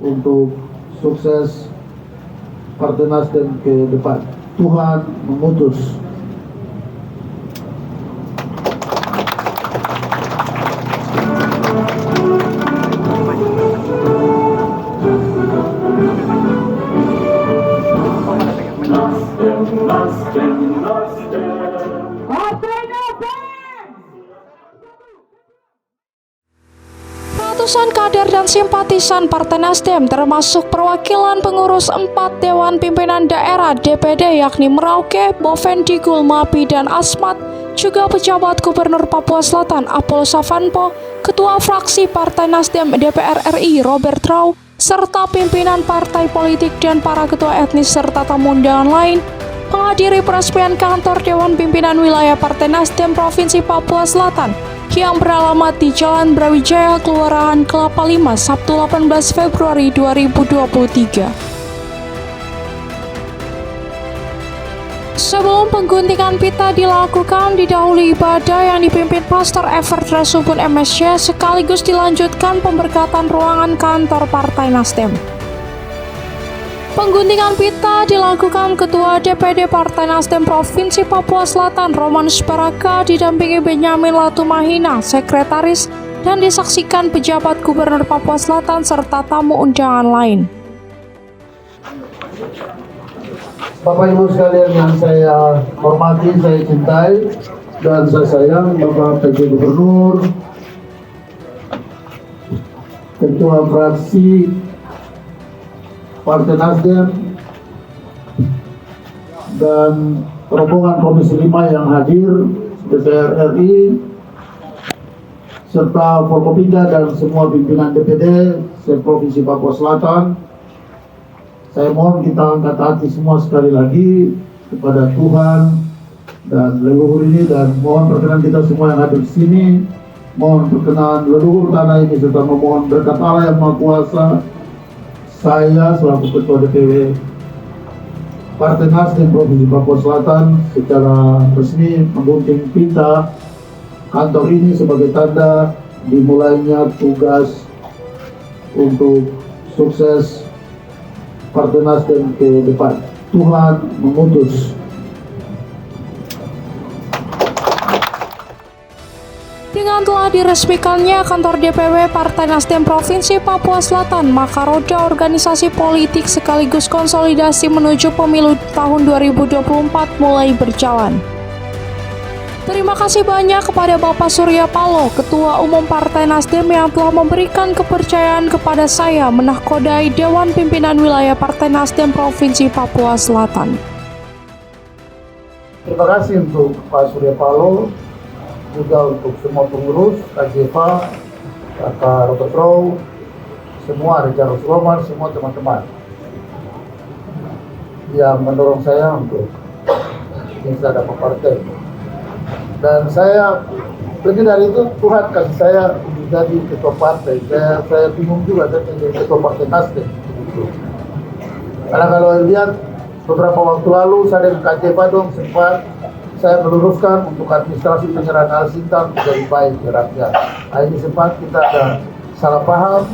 untuk sukses Partai Nasdem ke depan. Tuhan mengutus. Ratusan kader dan simpatisan Partai Nasdem termasuk perwakilan pengurus 4 Dewan Pimpinan Daerah DPD yakni Merauke, Bovendi, Gulmapi, dan Asmat, juga pejabat Gubernur Papua Selatan Apollo Savanpo, Ketua Fraksi Partai Nasdem DPR RI Robert Rau, serta pimpinan partai politik dan para ketua etnis serta tamu undangan lain menghadiri peresmian kantor Dewan Pimpinan Wilayah Partai Nasdem Provinsi Papua Selatan yang beralamat di Jalan Brawijaya, Kelurahan Kelapa Lima, Sabtu 18 Februari 2023. Sebelum pengguntingan pita dilakukan, didahului ibadah yang dipimpin Pastor Evert Rasubun MSC sekaligus dilanjutkan pemberkatan ruangan kantor Partai Nasdem. Pengguntingan pita dilakukan Ketua DPD Partai Nasdem Provinsi Papua Selatan Romanus Baraka didampingi Benyamin Latumahina, Sekretaris, dan disaksikan pejabat Gubernur Papua Selatan serta tamu undangan lain. Bapak Ibu sekalian yang saya hormati, saya cintai, dan saya sayang, Bapak PJ Gubernur, Ketua Fraksi Partai Nasdem, dan rombongan Komisi 5 yang hadir, DPR RI, serta Forkopimda dan semua pimpinan DPD se-Provinsi Papua Selatan. Saya mohon kita angkat hati semua sekali lagi kepada Tuhan dan leluhur ini, dan mohon perkenan kita semua yang hadir di sini, mohon perkenan leluhur tanah ini serta memohon berkat Allah yang Maha Kuasa. Saya selaku Ketua DPW Partai Nasdem Provinsi Papua Selatan secara resmi menggunting pita kantor ini sebagai tanda dimulainya tugas untuk sukses Partai Nasdem ke depan. Tuhan mengutus. Dengan telah diresmikannya kantor DPW Partai Nasdem Provinsi Papua Selatan, maka roda organisasi politik sekaligus konsolidasi menuju pemilu tahun 2024 mulai berjalan. Terima kasih banyak kepada Bapak Surya Paloh, Ketua Umum Partai Nasdem yang telah memberikan kepercayaan kepada saya menahkodai Dewan Pimpinan Wilayah Partai Nasdem Provinsi Papua Selatan. Terima kasih untuk Pak Surya Paloh, juga untuk semua pengurus, Kak Jeva, Kak Robert Rau, semua Reja Roman, semua teman-teman yang mendorong saya untuk bisa dapat partai. Dan saya, lebih dari itu, Tuhan kasih saya menjadi ketua partai. Saya bingung juga saya menjadi ketua Partai Nasdem. Karena kalau lihat beberapa waktu lalu saya dengan Kak Jeva dong sempat saya meluruskan untuk administrasi penyerahan Al-Sintan menjadi baik ke rakyat. Nah, ini sempat kita ada salah paham,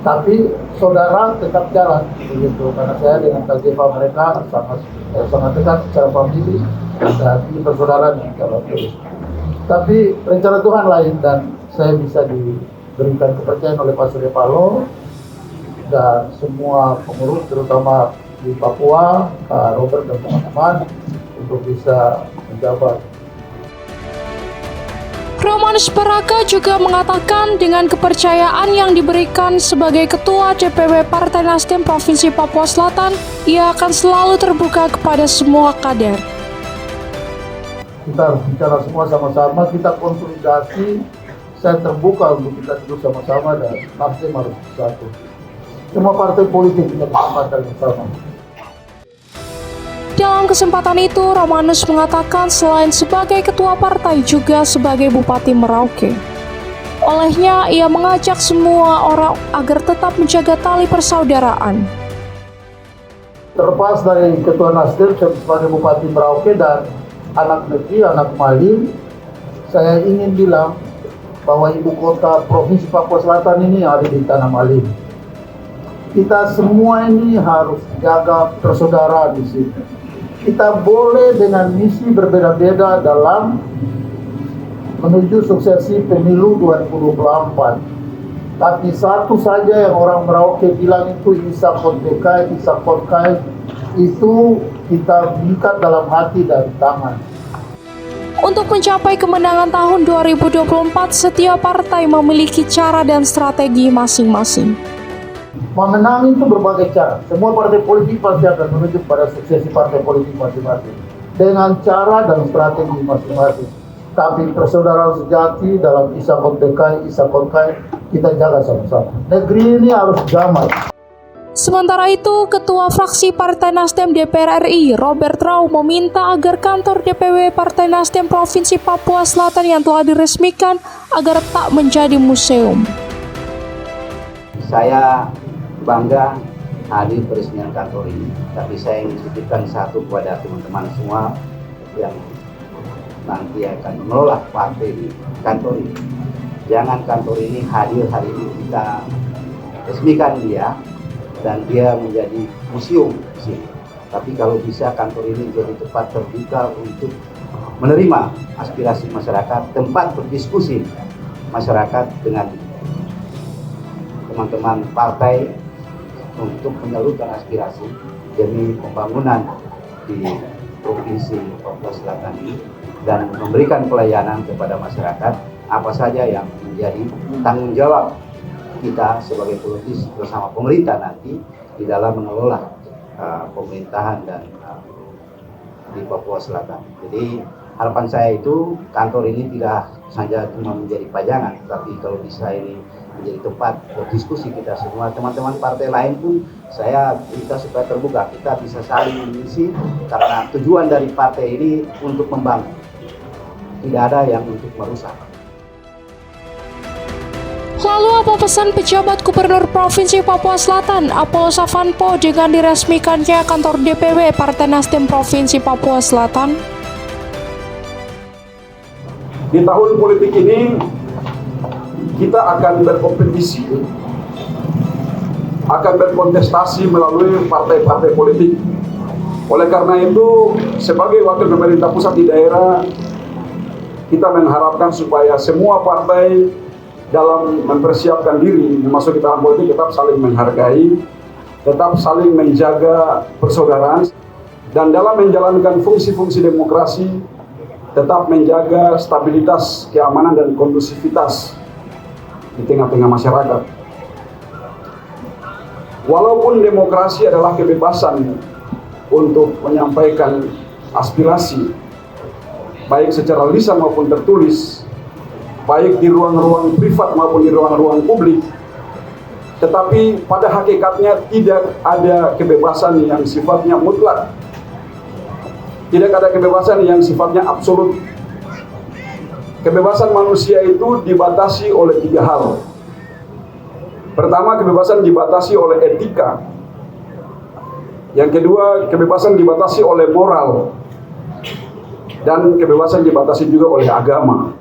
tapi saudara tetap jalan begitu. Karena saya dengan Kak Jeva mereka sangat dekat secara famili dan ini persaudaraan yang jalan terus. Tapi rencana Tuhan lain, dan saya bisa diberikan kepercayaan oleh Pak Surya Paloh dan semua pengurus terutama di Papua, Pak Robert dan teman-teman untuk bisa menjabat. Romanus Baraka juga mengatakan dengan kepercayaan yang diberikan sebagai Ketua DPW Partai Nasdem Provinsi Papua Selatan, ia akan selalu terbuka kepada semua kader. Kita harus bicara semua sama-sama, kita konsolidasi, saya terbuka untuk kita duduk sama-sama dan Nasdem harus bersatu. Semua partai politik punya kesempatan yang sama. Dalam kesempatan itu, Romanus mengatakan selain sebagai ketua partai juga sebagai Bupati Merauke. Olehnya, ia mengajak semua orang agar tetap menjaga tali persaudaraan. Terlepas dari Ketua Nasdem sebagai Bupati Merauke dan anak negeri, anak Malim, saya ingin bilang bahwa ibu kota Provinsi Papua Selatan ini ada di Tanah Malim. kita semua ini harus jaga persaudaraan di sini. Kita boleh dengan misi berbeda-beda dalam menuju suksesi pemilu 2024. Tapi satu saja yang orang Merauke bilang itu Isa Kontekai, Isa Konkai, itu kita ikat dalam hati dan tangan. Untuk mencapai kemenangan tahun 2024, setiap partai memiliki cara dan strategi masing-masing. Memenangi itu berbagai cara. Semua partai politik pasti akan menuju pada suksesi partai politik masing-masing dengan cara dan strategi masing-masing. Tapi persaudaraan sejati dalam Isa Kontekai, Isa Konkai kita jaga sama-sama. Negeri ini harus damai. Sementara itu, Ketua Fraksi Partai Nasdem DPR RI, Robert Rau, meminta agar kantor DPW Partai Nasdem Provinsi Papua Selatan yang telah diresmikan agar tak menjadi museum. Saya bangga hadir peresmian kantor ini, tapi saya ingin titipkan satu kepada teman-teman semua yang nanti akan mengelola partai di kantor ini. Jangan kantor ini hadir hari ini kita resmikan dia dan dia menjadi museum di sini. Tapi kalau bisa kantor ini jadi tempat terbuka untuk menerima aspirasi masyarakat, tempat berdiskusi masyarakat dengan teman-teman partai untuk menyalurkan aspirasi demi pembangunan di Provinsi Papua Selatan ini dan memberikan pelayanan kepada masyarakat apa saja yang menjadi tanggung jawab kita sebagai politis bersama pemerintah nanti di dalam mengelola pemerintahan dan di Papua Selatan. Jadi harapan saya itu kantor ini tidak saja cuma menjadi pajangan, tapi kalau bisa ini menjadi tempat berdiskusi kita semua. Teman-teman partai lain pun saya minta supaya terbuka, kita bisa saling mengisi karena tujuan dari partai ini untuk membangun, tidak ada yang untuk merusak. Lalu apa pesan pejabat Gubernur Provinsi Papua Selatan, Apollo Savanpo, dengan diresmikannya kantor DPW Partai Nasdem Provinsi Papua Selatan? Di tahun politik ini kita akan berkompetisi, akan berkontestasi melalui partai-partai politik. Oleh karena itu, sebagai wakil pemerintah pusat di daerah, kita mengharapkan supaya semua partai dalam mempersiapkan diri memasuki tahun politik tetap saling menghargai, tetap saling menjaga persaudaraan, dan dalam menjalankan fungsi-fungsi demokrasi tetap menjaga stabilitas, keamanan, dan kondusivitas di tengah-tengah masyarakat. Walaupun demokrasi adalah kebebasan untuk menyampaikan aspirasi, baik secara lisan maupun tertulis, baik di ruang-ruang privat maupun di ruang-ruang publik, tetapi pada hakikatnya tidak ada kebebasan yang sifatnya mutlak. Tidak ada kebebasan yang sifatnya absolut. Kebebasan manusia itu dibatasi oleh 3 hal. Pertama, kebebasan dibatasi oleh etika. Yang kedua, kebebasan dibatasi oleh moral. Dan kebebasan dibatasi juga oleh agama.